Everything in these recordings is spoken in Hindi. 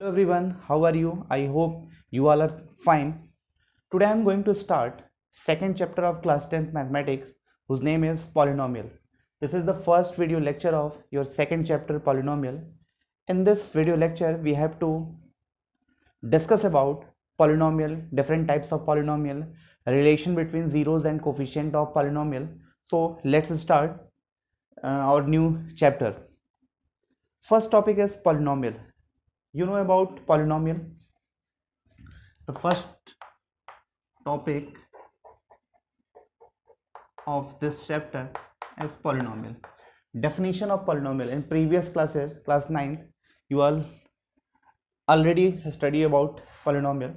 Hello everyone, how are you? I hope you all are fine. Today I am going to start second chapter of class 10th mathematics whose name is polynomial. This is the first video lecture of your second chapter polynomial. In this video lecture we have to discuss about polynomial, different types of polynomial, relation between zeros and coefficient of polynomial. So let's start our new chapter. First topic is polynomial. You know about polynomial? The first topic of this chapter is polynomial. Definition of polynomial in previous classes, class 9th, you all already study about polynomial.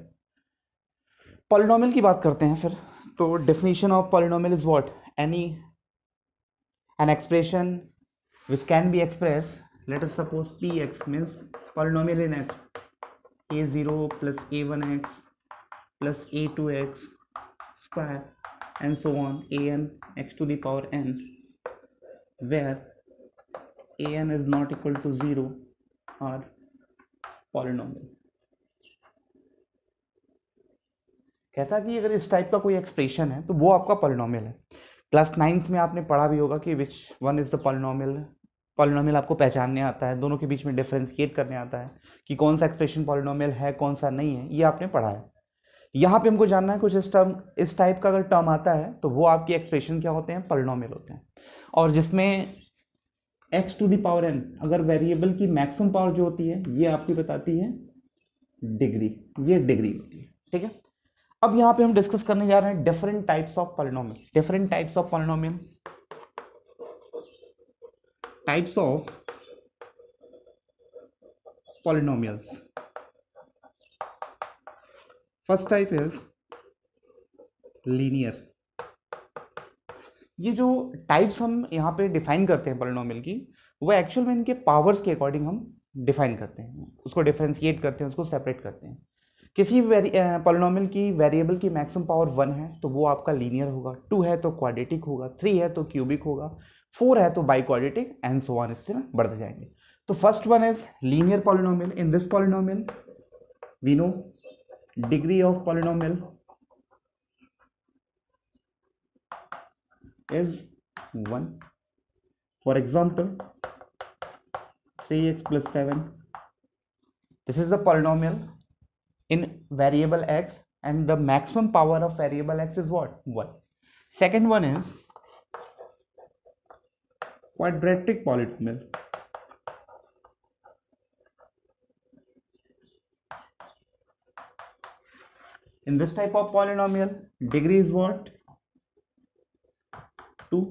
Polynomial की बात करते हैं फिर. तो definition of polynomial is what? An expression which can be expressed, let us suppose px means polynomial in x, a0 plus a1x plus a2x square and so on, an x to the power n, where an is not equal to 0 or polynomial. कहता है कि अगर इस टाइप का कोई एक्सप्रेशन है तो वो आपका पॉलिनोमियल है. क्लास 9th में आपने पढ़ा भी होगा कि which one is the polynomial. Polynomial आपको पहचानने आता है, दोनों के बीच में डिफरेंशिएट करने आता है कि कौन सा एक्सप्रेशन पॉलिनोमियल है कौन सा नहीं है, ये आपने पढ़ा है. यहाँ पे हमको जानना है कुछ इस टाइप का अगर टर्म आता है तो वो आपकी एक्सप्रेशन क्या होते हैं? पॉलिनोमियल होते हैं. और जिसमें x to the power n, अगर वेरिएबल की मैक्सिमम पावर जो होती है ये आपकी बताती है डिग्री, ये डिग्री होती है. ठीक है. अब यहां पे हम डिस्कस करने जा रहे हैं different types of polynomial. Different types of polynomial, types of polynomials. First type is linear. ये जो टाइप्स हम यहाँ पे डिफाइन करते हैं पॉलिनोमियल की, वो एक्चुअल में इनके पावर्स के अकॉर्डिंग हम डिफाइन करते हैं, उसको डिफरेंशिएट करते हैं, उसको सेपरेट करते हैं. किसी पॉलिनोमियल की वेरिएबल की मैक्सिमम पावर 1 है तो वो आपका लीनियर होगा, 2 है तो क्वाड्रेटिक होगा, 3 है तो क्यूबिक होगा, 4 है तो biquadratic and so on, इससे बढ़ते जाएंगे. तो first one is linear polynomial. In this polynomial we know degree of polynomial is 1. For example, 3x plus 7. This is a polynomial in variable x and the maximum power of variable x is what? 1. Second one is quadratic polynomial. In this type of polynomial, degree is what? 2.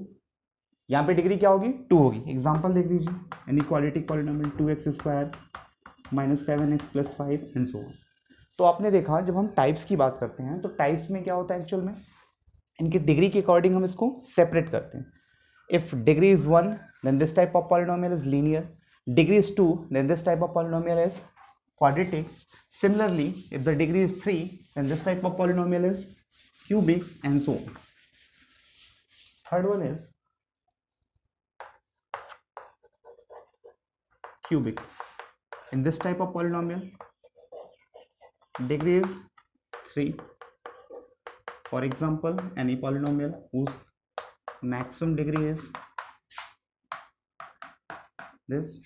यहाँ पे डिग्री क्या होगी? 2 होगी. एग्जाम्पल देख लीजिए, यानी quadratic polynomial 2x square minus 7x plus 5 and so on. तो आपने देखा जब हम टाइप्स की बात करते हैं तो टाइप्स में क्या होता है एक्चुअल में, इनके डिग्री के अकॉर्डिंग हम इसको सेपरेट करते हैं. If degree is 1 then this type of polynomial is linear. Degree is 2 then this type of polynomial is quadratic. Similarly, if the degree is 3 then this type of polynomial is cubic and so on. Third one is cubic. In this type of polynomial, degree is 3. For example, any polynomial whose maximum degree is this,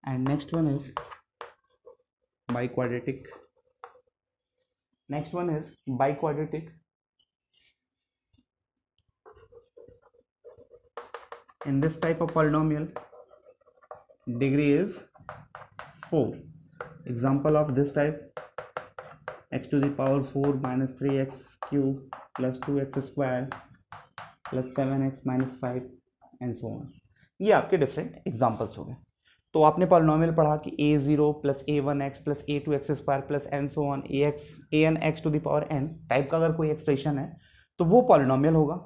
and next one is biquadratic. Next one is biquadratic. In this type of polynomial, degree is 4. Example of this type, x to the power 4 minus 3x cube plus 2x square plus 7x minus 5 and so on. ये आपके डिफरेंट एग्जाम्पल्स हो गए. तो आपने पॉलिनोमियल पढ़ा कि a0 plus a1x plus a2x square plus and so on an x to the power n type का अगर कोई एक्सप्रेशन है तो वो पॉलिनोमियल होगा.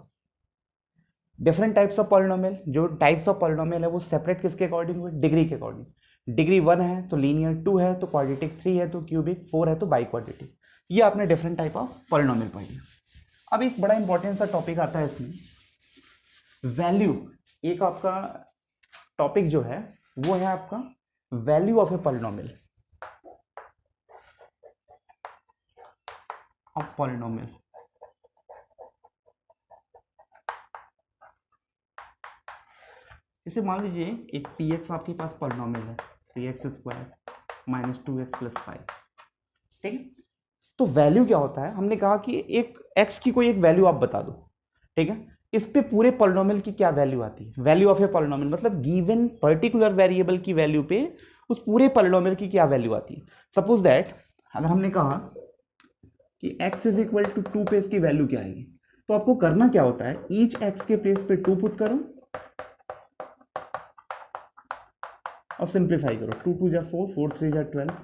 डिफरेंट टाइप्स ऑफ पॉलिनोमियल, जो टाइप्स ऑफ पॉलिनोमियल है वो सेपरेट किसके अकॉर्डिंग हुए? डिग्री के अकॉर्डिंग. डिग्री 1 है तो लीनियर, 2 है तो क्वाड्रेटिक, 3 है तो क्यूबिक, 4 है तो बाई क्वाड्रेटिक. ये आपने डिफरेंट टाइप ऑफ पॉलिनोमियल पढ़ी. अब एक बड़ा इंपॉर्टेंट सा टॉपिक आता है इसमें, वैल्यू. एक आपका टॉपिक जो है वो है आपका value of a polynomial. Of polynomial. इसे मान लीजिए एक px आपके पास पॉलिनोमियल है 3x² माइनस 2x प्लस 5, ठीक है। तो वैल्यू क्या होता है, हमने कहा कि एक x की कोई एक वैल्यू आप बता दो, ठीक है। इस पे पूरे पॉलिनोमियल की क्या वैल्यू आती है, वैल्यू ऑफ ए पॉलिनोमियल मतलब गिवन पर्टिकुलर वेरिएबल की वैल्यू पे उस पूरे पॉलिनोमियल की क्या वैल्यू आती है। सपोज दैट अगर हमने कहा कि x इज इक्वल टू 2 पे इसकी वैल्यू क्या आएगी, तो आपको करना क्या होता है, ईच x के प्लेस पे 2 पुट करो और सिंप्लीफाई करो। 2 2 जा 4, 4 3 जा 12,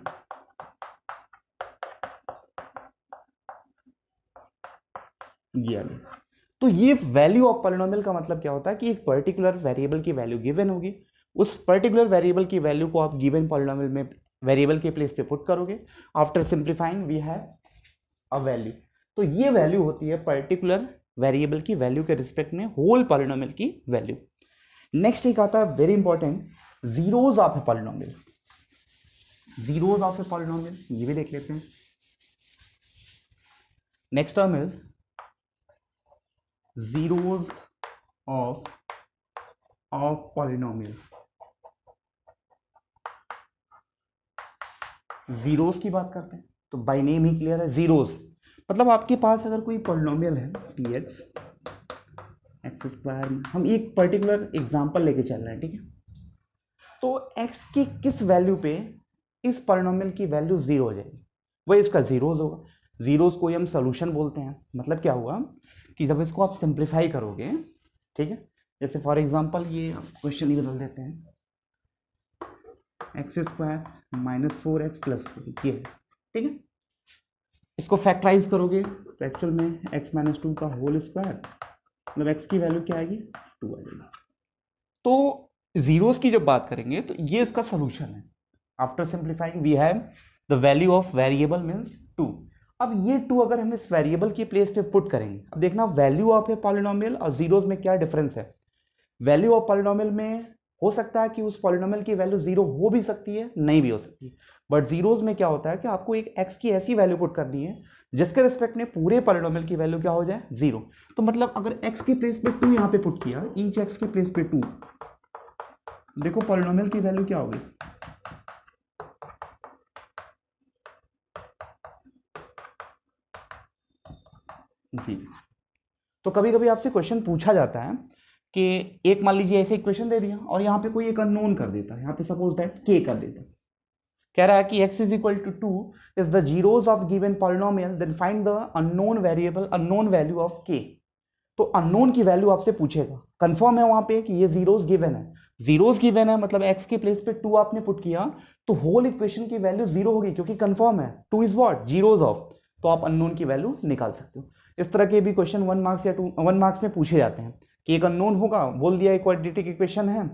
ये आ गया। तो ये वैल्यू ऑफ पॉलिनोमियल का मतलब क्या होता है कि एक पर्टिकुलर वेरिएबल की वैल्यू गिवन होगी, उस पर्टिकुलर वेरिएबल की वैल्यू को आप गिवन पॉलिनोमियल में वेरिएबल के प्लेस पे पुट करोगे। After simplifying we have a value. तो ये वैल्यू होती है पर्टिकुलर वेरिएबल की वैल्यू के रिस्पेक्ट में होल पॉलिनोमियल की वैल्यू। नेक्स्ट एक आता है very important, zeros of a polynomial. Zeros of a polynomial ये भी देख लेते हैं। Next term is zeros of polynomial। Zeros की बात करते हैं तो बाय नेम ही क्लियर है, जीरोस मतलब आपके पास अगर कोई पॉलिनोमियल है px x², हम एक पर्टिकुलर एग्जांपल लेके चल रहे हैं, ठीक है। तो x की किस वैल्यू पे इस पॉलिनोमियल की वैल्यू जीरो हो जाएगी, वही इसका जीरोस होगा। जीरोस को हम सोल्यूशन बोलते हैं। मतलब क्या हुआ कि जब इसको आप सिंप्लीफाई करोगे, ठीक है, जैसे फॉर एग्जांपल ये क्वेश्चन ही बदल देते हैं, x² माइनस 4x प्लस 4 ये है, ठीक है। इसको फैक्टराइज करोगे तो एक्चुअल में x माइनस 2 का होल स्क्वायर, मतलब x की वैल्यू क्या आएगी 2 आ जाएगी। तो जीरोस की जब बात करेंगे तो ये इसका सोल्यूशन है। After simplifying we have the value of variable means 2। अब ये 2 अगर हम इस वेरिएबल की प्लेस पे पुट करेंगे, अब देखना वैल्यू ऑफ ए पॉलिनोमियल और जीरोस में क्या डिफरेंस है। वैल्यू ऑफ पॉलिनोमियल में हो सकता है कि उस पॉलिनोमियल की वैल्यू जीरो हो भी सकती है, नहीं भी हो सकती है, बट जीरोस में क्या होता है कि आपको एक x की ऐसी वैल्यू पुट करनी है जिसके रिस्पेक्ट में पूरे पॉलिनोमियल की वैल्यू क्या हो जाए, जीरो। तो मतलब अगर x के प्लेस पे 2 यहां पे पुट किया, ईच x के प्लेस पे 2, देखो पॉलिनोमियल की वैल्यू क्या होगी, जीरो। तो कभी कभी आपसे क्वेश्चन पूछा जाता है कि एक मान लीजिए ऐसे इक्वेशन दे दिया और यहाँ पे कोई एक अननोन कर देता है, यहाँ पे सपोज दैट k कर देता है, कह रहा है कि x is equal to 2 is the zeros of given polynomial, then find the unknown variable unknown value of k। तो अननोन की वैल्यू आपसे पूछेगा, कंफर्म है वहां पे कि ये जीरोस गिवन है, जीरोस गिवन है मतलब x के प्लेस पे 2 आपने पुट किया तो होल इक्वेशन की वैल्यू जीरो होगी क्योंकि कंफर्म है 2 इज व्हाट, जीरोस ऑफ। तो आप अननोन की वैल्यू निकाल सकते हो। इस तरह के भी क्वेश्चन 1 मार्क्स या 1 मार्क्स में पूछे जाते हैं कि एक अननोन होगा, बोल दिया एक क्वाड्रेटिक इक्वेशन है,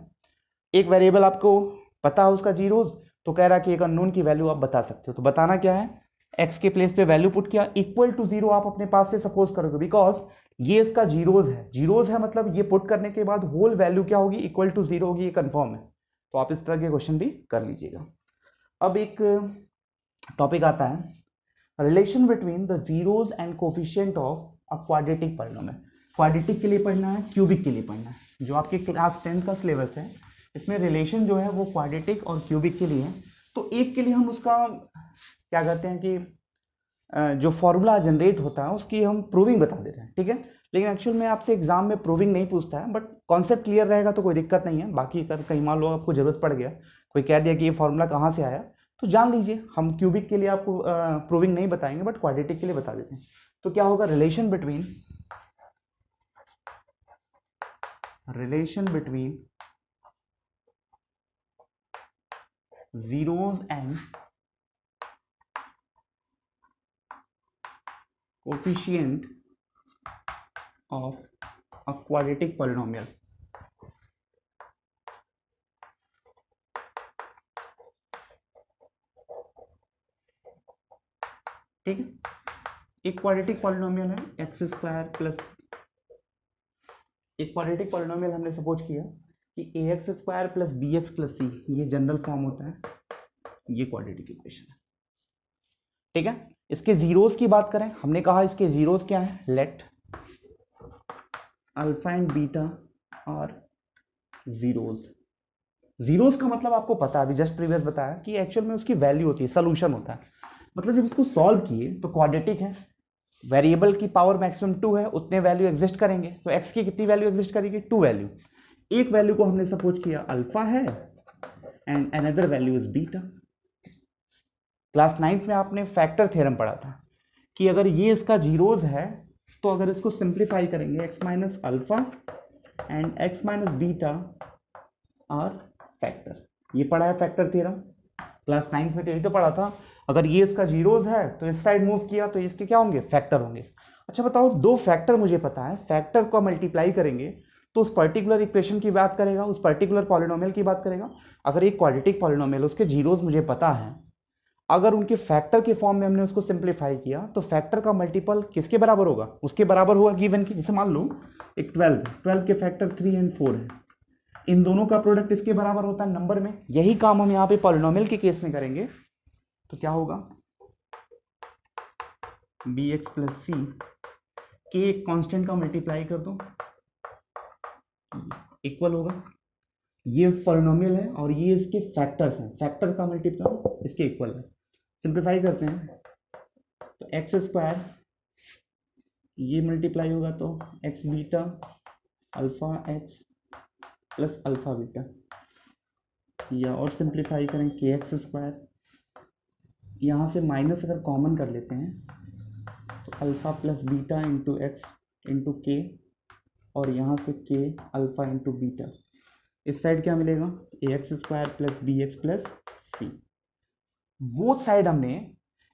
एक वेरिएबल आपको पता है उसका जीरोस, तो कह रहा है कि एक अननोन की वैल्यू आप बता सकते हो। तो बताना क्या है, x के प्लेस पे वैल्यू पुट किया इक्वल टू जीरो आप अपने पास से सपोज करोगे, बिकॉज ये इसका जीरोस है, जीरोस है मतलब ये पुट करने के बाद होल वैल्यू क्या होगी, इक्वल टू जीरो होगी, ये कंफर्म है। तो आप इस तरह के क्वेश्चन भी कर लीजिएगा। अब एक टॉपिक आता है relation between the zeros and coefficient of a quadratic polynomial. Quadratic के लिए पढ़ना है, क्यूबिक के लिए पढ़ना है। जो आपके क्लास 10 का सिलेबस है इसमें रिलेशन जो है वो क्वाड्रेटिक और क्यूबिक के लिए है। तो एक के लिए हम उसका क्या कहते हैं कि जो फॉर्मूला जनरेट होता है उसकी हम प्रूविंग बता दे रहे हैं, ठीक है। लेकिन एक्चुअल में आपसे एग्जाम में प्रूविंग नहीं पूछता है, बट कॉन्सेप्ट क्लियर रहेगा तो कोई दिक्कत नहीं है। बाकी अगर कहीं मान लो आपको जरूरत पड़ गया, कोई कह दिया कि ये फॉर्मूला कहाँ से आया, तो जान लीजिए हम क्यूबिक के लिए आपको प्रूविंग नहीं बताएंगे बट क्वाड्रेटिक के लिए बता देते हैं। तो क्या होगा, relation between zeros and coefficient of a quadratic polynomial। ठीक है, एक क्वाड्रेटिक पॉलिनोमियल है x² प्लस, एक क्वाड्रेटिक पॉलिनोमियल हमने सपोज किया कि ax² plus bx plus c, ये जनरल फॉर्म होता है, ये क्वाड्रेटिक इक्वेशन है, ठीक है। इसके जीरोस की बात करें, हमने कहा इसके जीरोस क्या है, लेट अल्फा एंड बीटा और जीरोस। जीरोस का मतलब आपको पता है, अभी जस्ट प्रीवियस बताया कि एक्चुअल में उसकी वैल्यू होती है, सोल्यूशन होता है। मतलब जब इसको सॉल्व किए तो क्वाड्रेटिक है, वेरिएबल की पावर मैक्सिमम 2 है, उतने वैल्यू एग्जिस्ट करेंगे। तो x की कितनी वैल्यू एग्जिस्ट करेगी, 2 वैल्यू। एक वैल्यू को हमने सपोज किया अल्फा है and another value is beta. Class 9th में आपने फैक्टर थ्योरम पढ़ा था कि अगर ये इसका जीरोज है तो अगर इसको सिंप्लीफाई करेंगे x minus alpha and x minus beta are factor. ये पढ़ा है फैक्टर थ्योरम, क्लास 9th में तो यही तो पढ़ा था। अगर ये इसका जीरोज है तो इस साइड मूव किया तो इसके क्या होंगे, फैक्टर होंगे। अच्छा बताओ, दो फैक्टर मुझे पता है, फैक्टर को मल्टीप्लाई करेंगे तो उस पर्टिकुलर इक्वेशन की बात करेगा, उस पर्टिकुलर पॉलिनोमियल की बात करेगा। अगर एक क्वाड्रेटिक पॉलिनोमियल उसके जीरोज मुझे पता है, अगर उनके फैक्टर के फॉर्म में हमने उसको सिंप्लीफाई किया तो फैक्टर का मल्टीपल किसके बराबर होगा, उसके बराबर होगा गिवन की। जैसे मान लो एक 12 के फैक्टर 3 एंड 4 है, इन दोनों का प्रोडक्ट इसके बराबर होता है नंबर में। यही काम हम यहाँ पे पॉलिनोमियल के केस में करेंगे तो क्या होगा, bx प्लस सी के एक कांस्टेंट का मल्टीप्लाई कर दो इक्वल होगा, ये पॉलिनोमियल है और ये इसके फैक्टर्स हैं, फैक्टर का मल्टीप्लाई इसके इक्वल है। सिंप्लीफाई करते हैं तो एक्स स्क्वायर ये मल्टीप्लाई होगा तो x beta alpha x plus alpha beta, या और सिंप्लीफाई करें के एक्स स्क्वायर, यहाँ से माइनस अगर कॉमन कर लेते हैं तो alpha plus beta into x into k, और यहाँ से के अल्फा इंटू बीटा। इस साइड क्या मिलेगा, a x square plus b x plus c. Both side हमने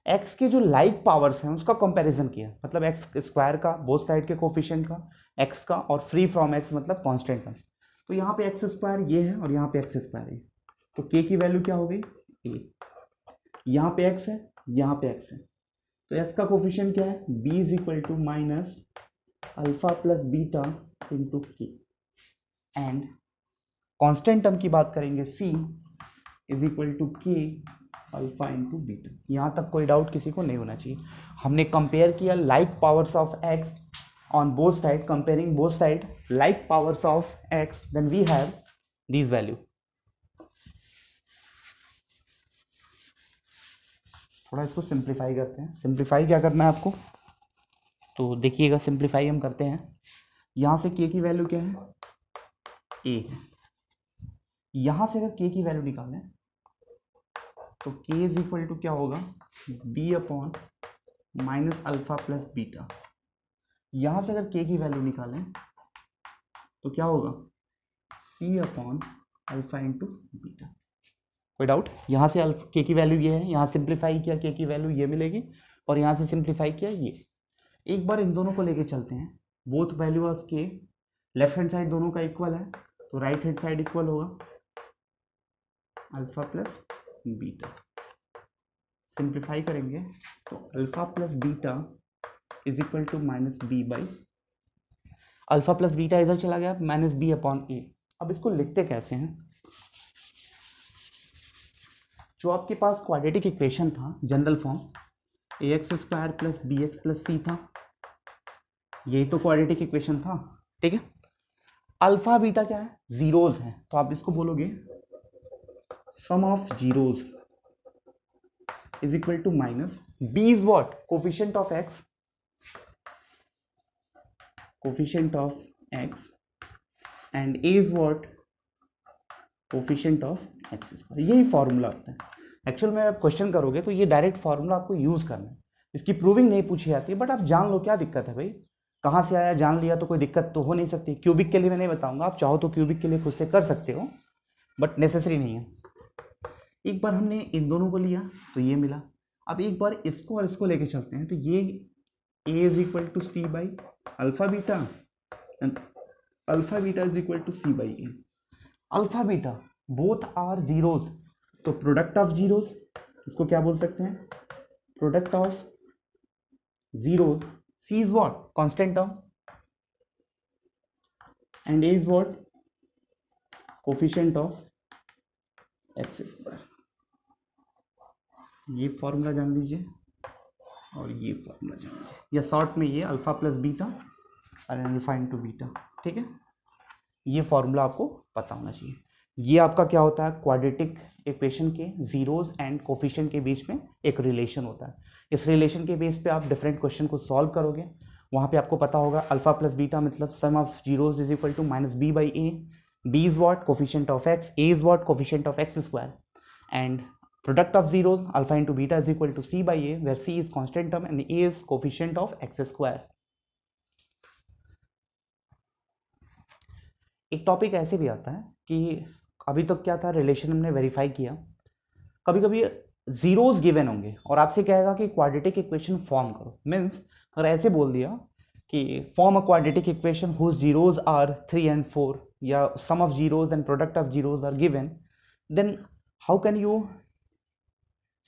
x के जो लाइक पावर्स हैं उसका कंपैरिजन किया, मतलब एक्स स्क्वायर का बोथ साइड के कोफिशिएंट का, x का, और फ्री फ्रॉम x मतलब कांस्टेंट का। तो यहाँ पे एक्स स्क्वायर ये है और यहाँ पे एक्स स्क्वायर है, तो k की वैल्यू क्या हो गई a, यहाँ पे x है यहाँ पे x है, तो x का कोफिशिएंट क्या है, b is equal to minus alpha plus beta into k, and constant term की बात करेंगे c is equal to k alpha into beta. यहाँ तक कोई डाउट किसी को नहीं होना चाहिए। हमने कंपेयर किया like powers of x on both side, comparing both side like powers of x, then we have this value. थोड़ा इसको सिंप्लीफाई करते हैं। सिंप्लीफाई क्या करना है आपको, तो देखिएगा सिंप्लीफाई हम करते हैं। यहाँ से k की वैल्यू क्या है, a है। यहाँ से अगर k की वैल्यू निकालें तो k इज इक्वल टू क्या होगा, b upon minus alpha plus beta. यहाँ से अगर k की वैल्यू निकालें तो क्या होगा, c upon alpha into beta. कोई डाउट, यहाँ से k की वैल्यू ये है, यहाँ सिंप्लीफाई किया k की वैल्यू ये मिलेगी, और यहाँ से सिंप्लीफाई किया ये। एक बार इन दोनों को लेके चलते हैं, both value of k, left hand side दोनों का इक्वल है तो राइट हैंड साइड इक्वल होगा अल्फा प्लस बीटा। सिंप्लीफाई करेंगे तो alpha plus beta is equal to minus b by, alpha plus beta इधर चला गया, माइनस बी अपॉन ए। अब इसको लिखते कैसे हैं, जो आपके पास क्वाड्रेटिक इक्वेशन था general form, a x square plus b x plus c था, यही तो क्वाड्रेटिक इक्वेशन था, ठीक है। अल्फा बीटा क्या है, जीरोज है, तो आप इसको बोलोगे sum of zeros is equal to minus b is what, coefficient of x, coefficient of x, and a is what, coefficient of x square. यही फॉर्मूला होता है। एक्चुअल में आप क्वेश्चन करोगे तो ये डायरेक्ट फॉर्मूला आपको यूज करना है, इसकी प्रूविंग नहीं पूछी जाती है, बट आप जान लो क्या दिक्कत है भाई, कहाँ से आया जान लिया तो कोई दिक्कत तो हो नहीं सकती। क्यूबिक के लिए मैं नहीं बताऊंगा, आप चाहो तो क्यूबिक के लिए खुद से कर सकते हो, बट नेसेसरी नहीं है। एक बार हमने इन दोनों को लिया तो ये मिला, अब एक बार इसको और इसको लेके चलते हैं, तो ये a is equal to c by alpha beta and alpha beta is equal to c by a. Alpha beta both are zeros, तो प्रोडक्ट ऑफ जीरोज इसको क्या बोल सकते हैं, product of zeros, c is what, constant term, and a is what, coefficient of x square. ये फॉर्मूला जान लीजिए, और ये फॉर्मूला चाहिए, या शॉर्ट में ये अल्फा प्लस बीटा और अल्फा इंटू बीटा, ठीक है। ये फॉर्मूला आपको पता होना चाहिए। ये आपका क्या होता है, क्वाड्रेटिक इक्वेशन के जीरोज एंड कोफिशिएंट के बीच में एक रिलेशन होता है। इस रिलेशन के बेस पे आप डिफरेंट क्वेश्चन को सॉल्व करोगे। वहाँ पे आपको पता होगा अल्फा प्लस बीटा मतलब sum of zeros is equal to minus b by a, b is what coefficient of x, a is what coefficient of x square, and product of zeros alpha into beta is equal to c by a, where c is constant term and a is coefficient of x square. एक टॉपिक ऐसे भी आता है कि अभी तक क्या था, रिलेशन हमने वेरीफाई किया, कभी कभी जीरोस गिवन होंगे और आपसे कहेगा कि क्वाड्रेटिक इक्वेशन फॉर्म करो। मीन्स अगर ऐसे बोल दिया कि form a quadratic equation whose zeros are 3 and 4, या sum of zeros and product of zeros are given, then how can you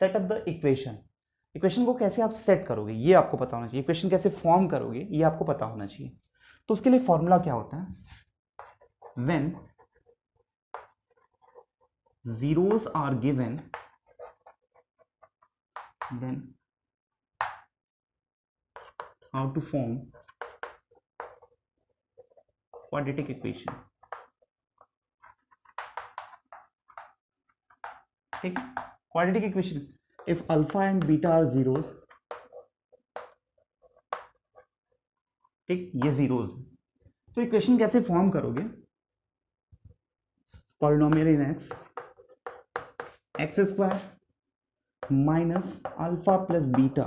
set up the equation. Equation को कैसे आप सेट करोगे ये आपको पता होना चाहिए, इक्वेशन कैसे फॉर्म करोगे ये आपको पता होना चाहिए। तो उसके लिए फॉर्मूला क्या होता है, when zeros are given then how to form quadratic equation, ठीक है। Quadratic equation if alpha and beta are zeros, ठीक, ये जीरोस, तो इक्वेशन कैसे फॉर्म करोगे, polynomial in x, x square minus alpha plus beta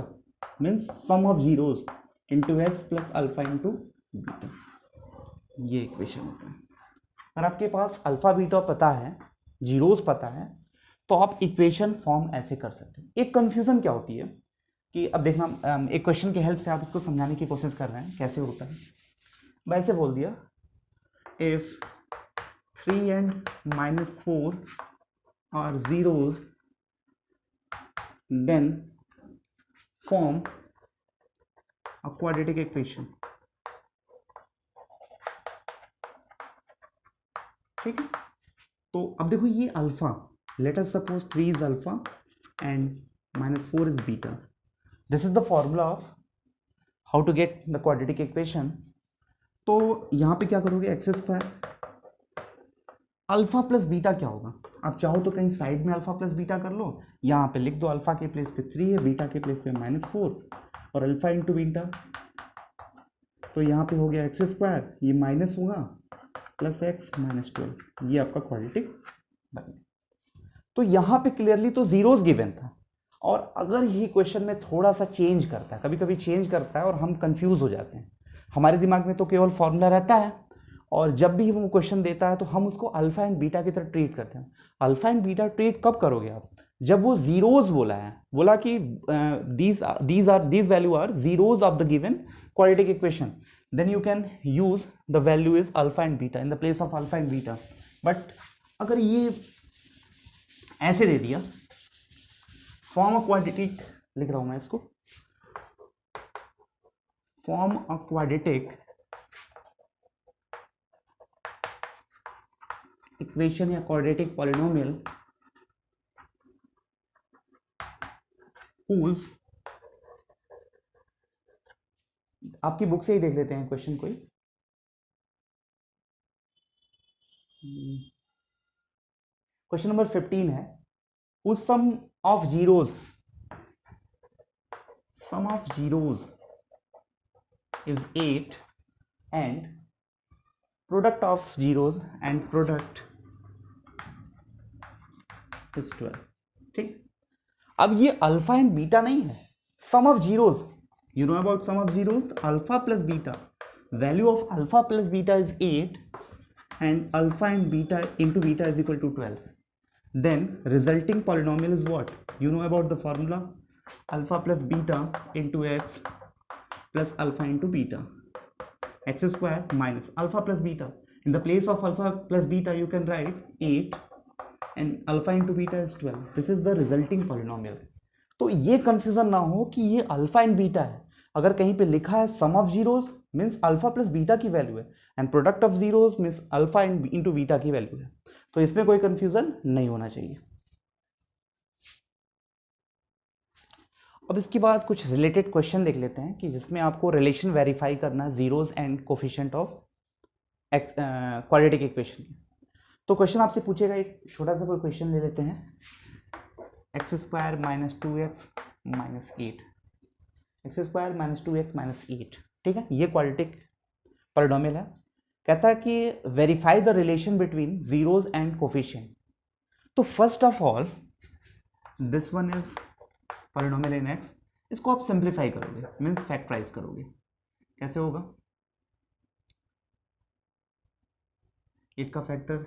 means sum of zeros into x plus alpha into beta, ये इक्वेशन होता है। अगर आपके पास अल्फा बीटा पता है, जीरोस पता है, तो आप इक्वेशन फॉर्म ऐसे कर सकते हैं। एक कंफ्यूजन क्या होती है कि अब देखना, एक क्वेश्चन की हेल्प से आप इसको समझाने की कोशिश कर रहे हैं कैसे होता है। मैं ऐसे बोल दिया, if 3 and -4 are zeros then form a quadratic equation, ठीक है। तो अब देखो ये alpha, let us suppose 3 is alpha and -4 is beta. This is the formula of how to get the quadratic equation. तो यहाँ पे क्या करोगे, x square alpha plus beta क्या होगा, आप चाहो तो कहीं साइड में अल्फा प्लस बीटा कर लो, यहाँ पे लिख दो अल्फा के प्लेस पे 3 है, बीटा के प्लेस पे -4 और अल्फा इंटू बीटा, तो यहाँ पे हो गया एक्स स्क्वायर, ये माइनस होगा प्लस एक्स -12, ये आपका क्वाड्रेटिक बन गया। तो यहाँ पे क्लियरली तो जीरोस गिवन था, और अगर ये क्वेश्चन में थोड़ा सा चेंज करता है, कभी कभी चेंज करता है और हम कंफ्यूज हो जाते हैं, हमारे दिमाग में तो केवल फॉर्मूला रहता है, और जब भी वो क्वेश्चन देता है तो हम उसको अल्फा एंड बीटा की तरह ट्रीट करते हैं। अल्फा एंड बीटा ट्रीट कब करोगे आप, जब वो जीरोस बोला है, बोला कि these value are zeros of the given quadratic equation, then you can use the value is alpha and beta in the place of alpha and beta. But अगर ये ऐसे दे दिया, फॉर्म अ क्वाड्रेटिक, लिख रहा हूं मैं इसको, फॉर्म अ क्वाड्रेटिक इक्वेशन या क्वाड्रेटिक पॉलिनोमियल whose, आपकी बुक से ही देख लेते हैं क्वेश्चन कोई, क्वेश्चन नंबर 15 है, whose sum of zeros is 8 and product of zeros and product is 12, ठीक। अब ये अल्फा एंड बीटा नहीं है, sum of zeros, you know about sum of zeros, alpha plus beta, value of alpha plus beta is 8 and alpha and beta into beta is equal to 12, then resulting polynomial is what, you know about the formula, alpha plus beta into x plus alpha into beta, x square minus alpha plus beta, in the place of alpha plus beta you can write 8 and alpha into beta is 12, this is the resulting polynomial। तो ये कंफ्यूजन ना हो कि ये अल्फा एंड बीटा है, अगर कहीं पे लिखा है sum of zeros means alpha plus beta की वैल्यू है, and product of zeros means alpha into beta की वैल्यू है, तो इसमें कोई कंफ्यूजन नहीं होना चाहिए। अब इसके बाद कुछ रिलेटेड क्वेश्चन देख लेते हैं कि जिसमें आपको रिलेशन वेरीफाई करना है zeros and coefficient of quadratic equation की। तो क्वेश्चन आपसे पूछेगा, एक छोटा सा कोई क्वेश्चन ले लेते हैं, x square minus 2x minus 8, x square minus 2x minus 8, ठीक है, ये क्वाड्रेटिक पॉलिनोमियल है। कहता है कि verify the relation between zeros and coefficient. तो first of all this one is polynomial in x, इसको आप सिंप्लीफाई करोगे, मीन्स फैक्टराइज करोगे। कैसे होगा? 8 का फैक्टर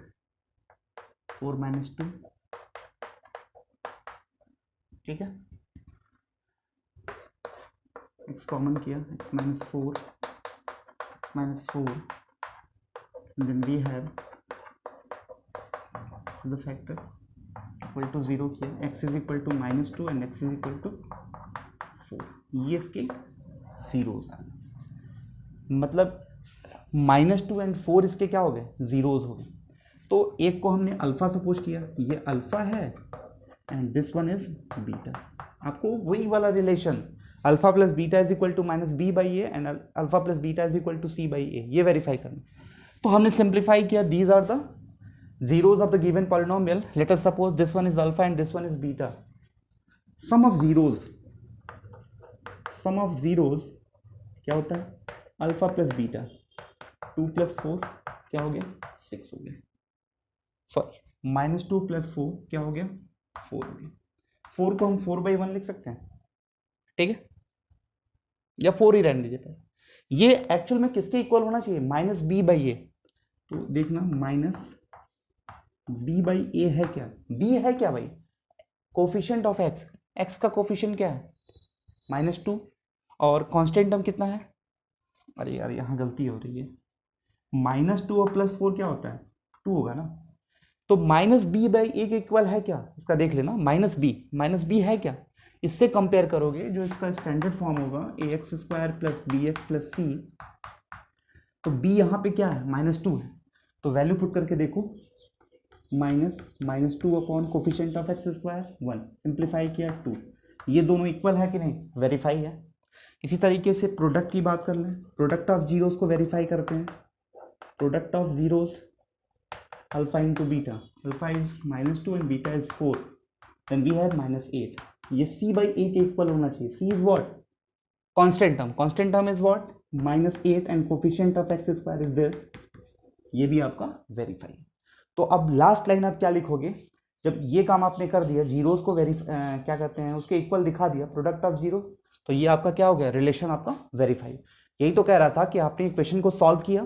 4 माइनस 2, ठीक है, x कॉमन किया, x minus 4, x minus 4, then we have the factor equal to 0 किया, x is equal to minus 2 and x is equal to 4, ये इसके जीरोज आ गए, मतलब -2 एंड 4 इसके क्या हो गए? जीरोज हो गए। तो एक को हमने अल्फा सपोज किया, ये अल्फा है and this one is beta. आपको वही वाला relation alpha plus beta is equal to minus b by a and alpha plus beta is equal to c by a, ये वेरीफाई करना। तो हमने सिंप्लीफाई किया, these are the zeros of the given polynomial. Let us suppose this one is alpha and this one is beta. Sum of zeros क्या होता है? अल्फा प्लस बीटा, 2 प्लस 4 क्या हो गया? 6 हो गया, सॉरी माइनस 2 प्लस 4 क्या हो गया? 4 हो गया। 4 को हम 4/1 लिख सकते हैं, ठीक है, या 4 ही रहने दीजिए पहले। ये एक्चुअल में किसके इक्वल होना चाहिए? माइनस बी बाई ए। तो देखना माइनस बी बाई ए है क्या? बी है क्या भाई? कोफिशिएंट ऑफ एक्स, एक्स का कोफिशिएंट क्या है? -2, और कांस्टेंट टर्म कितना है? अरे यार यहाँ गलती हो रही है, -2 और +4 क्या होता है? 2 होगा ना। तो माइनस बी बाई ए के इक्वल है क्या? इसका देख लेना, माइनस बी है क्या? इससे कंपेयर करोगे जो इसका स्टैंडर्ड फॉर्म होगा ax² plus b x plus c, तो b यहाँ पे क्या है? -2 है, तो वैल्यू पुट करके देखो, -2 upon coefficient of x square 1, simplify किया 2, ये दोनों इक्वल है कि नहीं? वेरीफाई है। इसी तरीके से प्रोडक्ट की बात कर लें, प्रोडक्ट ऑफ जीरोस को वेरीफाई करते हैं। Product of zeros alpha into beta, alpha is -2 and beta is 4, then we have -8, ये c बाई ए के इक्वल होना चाहिए। c is what? Constant term is what? -8 and coefficient of x square is this, ये भी आपका वेरीफाई है। तो अब लास्ट लाइन आप क्या लिखोगे? जब ये काम आपने कर दिया, जीरोस को क्या कहते हैं, उसके इक्वल दिखा दिया, प्रोडक्ट ऑफ जीरो, तो ये आपका क्या हो गया? रिलेशन आपका वेरीफाई। यही तो कह रहा था कि आपने इक्वेशन को सॉल्व किया,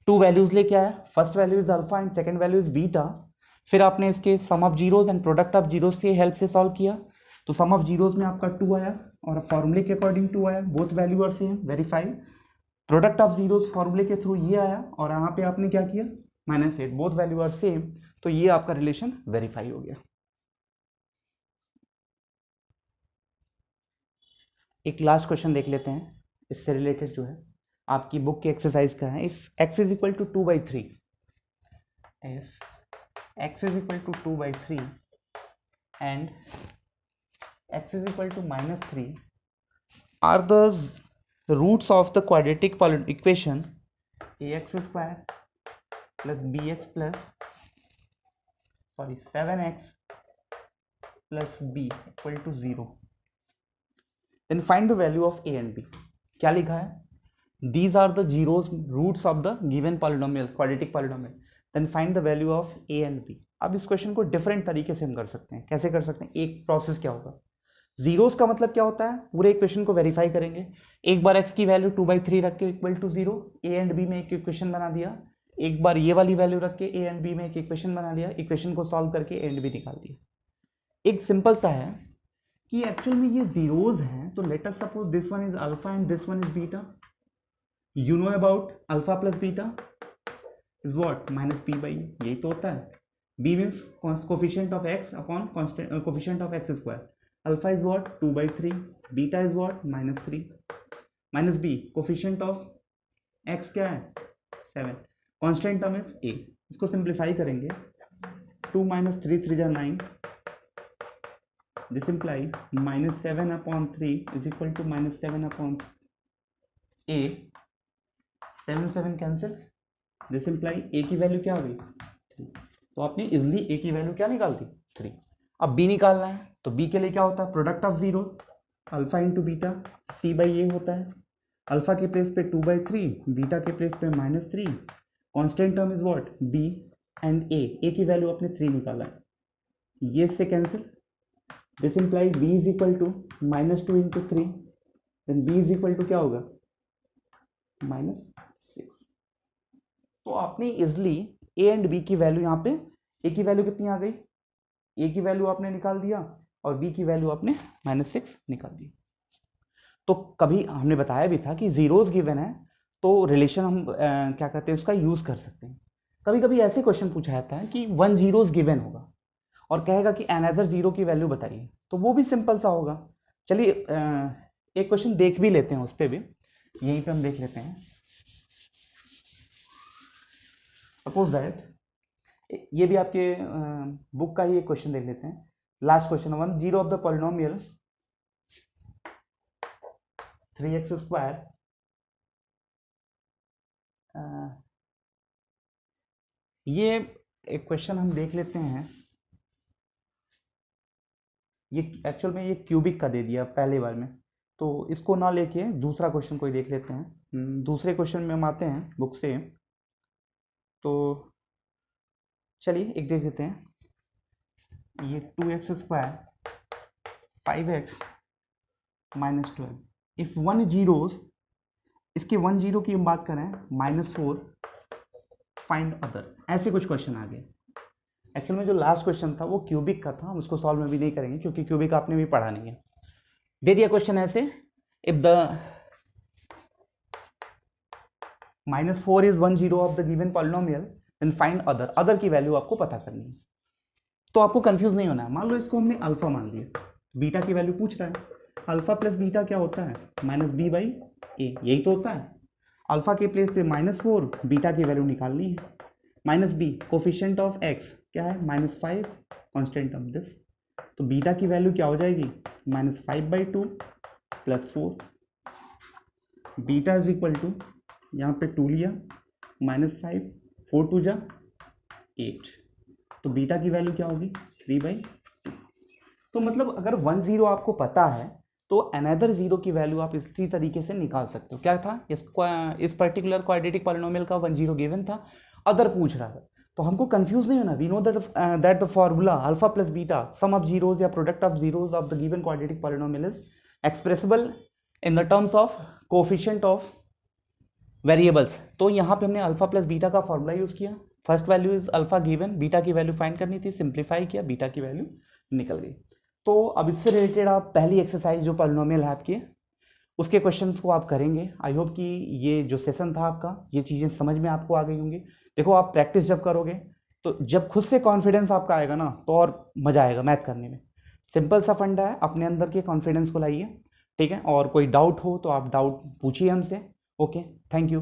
2 वैल्यूज लेके आया, first value is alpha and second value is beta, फिर आपने इसके sum of zeros and product of zeros के हेल्प से सॉल्व किया, तो सम ऑफ जीरोस में आपका 2 आया और फॉर्मूले के अकॉर्डिंग 2 आया, both value are same, verified. Product of zeros फॉर्मूले के थ्रू ये आया और यहाँ पे आपने क्या किया? -8, बोथ वैल्यू आर सेम, तो ये आपका रिलेशन वेरीफाई हो गया। एक लास्ट क्वेश्चन देख लेते हैं इससे रिलेटेड, जो है आपकी बुक की एक्सरसाइज का है। If x is equal to 2/3, if x is equal to 2/3 and x is equal to -3 are the roots of the quadratic equation ax² plus bx plus 7x plus b equal to 0, then find the value of a and b। क्या लिखा है? These are the zeros roots of the given polynomial, quadratic polynomial, then find the value of a and b। अब इस क्वेश्चन को डिफरेंट तरीके से हम कर सकते हैं। कैसे कर सकते हैं? एक प्रोसेस क्या होगा, जीरोस का मतलब क्या होता है? पूरे इक्वेशन को वेरीफाई करेंगे, एक बार x की वैल्यू 2/3 रख के equal to 0, a and b में एक इक्वेशन बना दिया, एक बार ये वाली वैल्यू रख के a एंड b में एक इक्वेशन बना लिया, इक्वेशन को सॉल्व करके a एंड b निकाल दिया। एक सिंपल सा है कि एक्चुअल में ये जीरोज हैं, तो let us suppose this one is alpha and this one is beta. You know about alpha plus beta is what? -p by, यही तो होता है। b means coefficient of x upon coefficient of x square. Alpha is what? 2/3, beta is what? -3, minus b coefficient of x क्या है? 7, कांस्टेंट टर्म इज a। इसको सिंप्लीफाई करेंगे, 2 - 3 × 3 = 9, this imply -7/3 is equal to -7/8, 7 cancel, this imply a की वैल्यू क्या आ गई 3। तो आपने इजिली ए की वैल्यू क्या निकाल दी 3। अब बी निकालना है तो बी के लिए क्या होता है product of zero alpha into beta c by a होता है। अल्फा के प्लेस पे 2/3, बीटा के प्लेस पे -3, constant term is what b and a की वैल्यू आपने 3 निकाला है, ये इससे cancel, this imply b is equal to -2 into 3, then b is equal to क्या होगा -6। तो आपने इजिली a एंड b की वैल्यू, यहाँ पे a की वैल्यू कितनी आ गई, a की वैल्यू आपने निकाल दिया और b की वैल्यू आपने -6 निकाल दी। तो कभी हमने बताया भी था कि जीरोस गिवन है तो रिलेशन हम क्या कहते हैं उसका यूज कर सकते हैं। कभी कभी ऐसे क्वेश्चन पूछा जाता है कि 1 जीरोस गिवन होगा और कहेगा कि अनदर जीरो की वैल्यू बताइए, तो वो भी सिंपल सा होगा। चलिए एक क्वेश्चन देख भी लेते हैं, उस पर भी यहीं पे हम देख लेते हैं। सपोज दैट, ये भी आपके बुक का ही एक क्वेश्चन देख लेते हैं। Last question 1 zero of the polynomial 3x², ये एक क्वेश्चन हम देख लेते हैं। ये एक्चुअल में ये क्यूबिक का दे दिया पहले बार में, तो इसको ना लेके दूसरा क्वेश्चन कोई देख लेते हैं। दूसरे क्वेश्चन में हम आते हैं बुक से, तो चलिए एक देख लेते हैं। ये 2x² 5x -12 इफ 1 जीरोस, इसके 1 जीरो की हम बात करें -4 फाइंड अदर, ऐसे कुछ क्वेश्चन आ गए। एक्चुअल में जो लास्ट क्वेश्चन था वो क्यूबिक का था, हम उसको सॉल्व में भी नहीं करेंगे क्योंकि क्यूबिक आपने भी पढ़ा नहीं है। दे दिया क्वेश्चन ऐसे, if the -4 is 1 zero of the given polynomial then find other, other की वैल्यू आपको पता करनी है। तो आपको कंफ्यूज नहीं होना है। मान लो इसको हमने अल्फा मान लिया, बीटा की वैल्यू पूछ रहा है, अल्फा प्लस बीटा क्या होता है -b/a, यही तो होता है। अल्फा के प्लेस पे -4, बीटा की वैल्यू निकालनी है, -b कोफिशिएंट ऑफ x क्या है -5, कांस्टेंट ऑफ दिस, तो बीटा की वैल्यू क्या हो जाएगी -5/2 + 4, बीटा इज इक्वल टू, यहाँ पे 2 लिया, -5, 4 2 जा 8, तो बीटा की वैल्यू क्या होगी 3/2। तो मतलब अगर 1 जीरो आपको पता है तो अनदर जीरो की वैल्यू आप इसी तरीके से निकाल सकते हो। क्या था इस पर्टिकुलर क्वाड्रेटिक पॉलिनोमियल का 1 जीरो गिवन था, अदर पूछ रहा है, तो हमको कंफ्यूज नहीं होना। We know that the formula alpha plus beta sum of zeros या product of zeros of the given quadratic polynomial is expressible in the terms of coefficient of variables. तो यहाँ पे हमने अल्फा प्लस बीटा का फॉर्मूला यूज किया, first value is alpha given, beta की वैल्यू फाइंड करनी थी, सिंप्लीफाई किया, बीटा की वैल्यू निकल गई। तो अब इससे रिलेटेड आप पहली एक्सरसाइज जो पॉलिनोमियल है आपकी, उसके क्वेश्चंस को आप करेंगे। आई होप कि ये जो सेशन था आपका, ये चीज़ें समझ में आपको आ गई होंगी। देखो आप प्रैक्टिस जब करोगे तो जब खुद से कॉन्फिडेंस आपका आएगा ना, तो और मजा आएगा मैथ करने में। सिंपल सा फंडा है, अपने अंदर के कॉन्फिडेंस को लाइए, ठीक है। और कोई डाउट हो तो आप डाउट पूछिए हमसे। Okay, thank you.